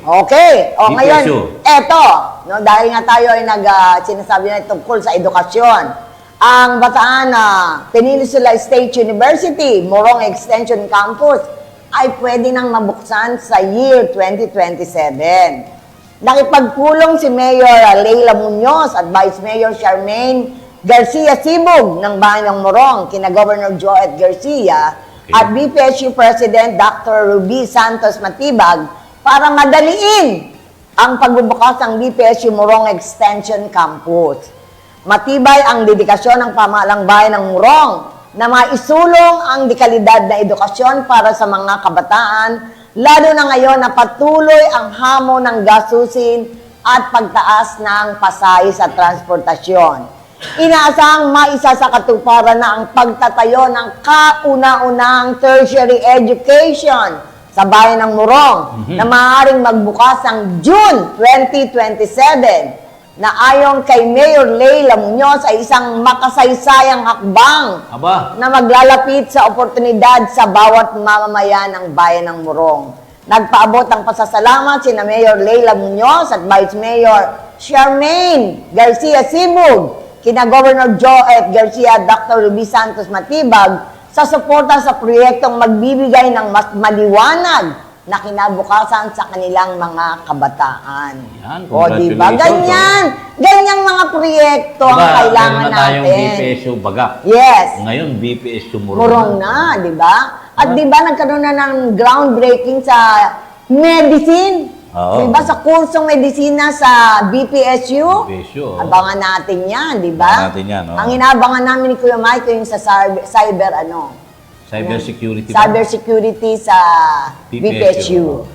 Okay. O BPSU. ngayon, eto, no, dahil nga tayo ay sinasabi na tungkol sa edukasyon. Ang Bataan Peninsula State University, Morong Extension Campus, ay pwede nang mabuksan sa year 2027. Nakipagpulong si Mayor Leila Muñoz at Vice Mayor Charmaine Garcia Sibog ng Bayan ng Morong, kina Governor Joet Garcia, at BPSU President Dr. Ruby Santos Matibag para madaliin ang pagbubukas ng BPSU Morong Extension Campus. Matibay ang dedikasyon ng pamahalang bayan ng Morong na maisulong ang dekalidad na edukasyon para sa mga kabataan, lalo na ngayon na patuloy ang hamon ng gastusin at pagtaas ng pasahe sa transportasyon. Inaasahang maisa sa katuparan na ang pagtatayo ng kauna-unang tertiary education sa bayan ng Morong na maaaring magbukas ng June 2027 na ayon kay Mayor Leila Muñoz ay isang makasaysayang hakbang na maglalapit sa oportunidad sa bawat mamamayan ng bayan ng Morong. Nagpaabot ang pasasalamat sina Mayor Leila Muñoz at Vice Mayor Charmaine Garcia Sibog, kina Governor Joet Garcia at Dr. Ruby Santos Matibag sa suporta sa proyektong magbibigay ng mas maliwanag na kinabukasan sa kanilang mga kabataan. Yan, o diba? Ganyan! Ganyang mga proyekto ang kailangan natin. Meron na tayong BPSU Baga. Yes. Ngayon, BPSU Morong. Morong na, di ba? At di ba nagkaroon na ng groundbreaking sa medicine? Oo. Diba sa kursong medisina sa BPSU? BPSU. Abangan natin yan, di ba? Abangan natin yan, oo. Ang inaabangan namin ni Kuya Mike yung sa cyber Cybersecurity. Cybersecurity sa BPSU.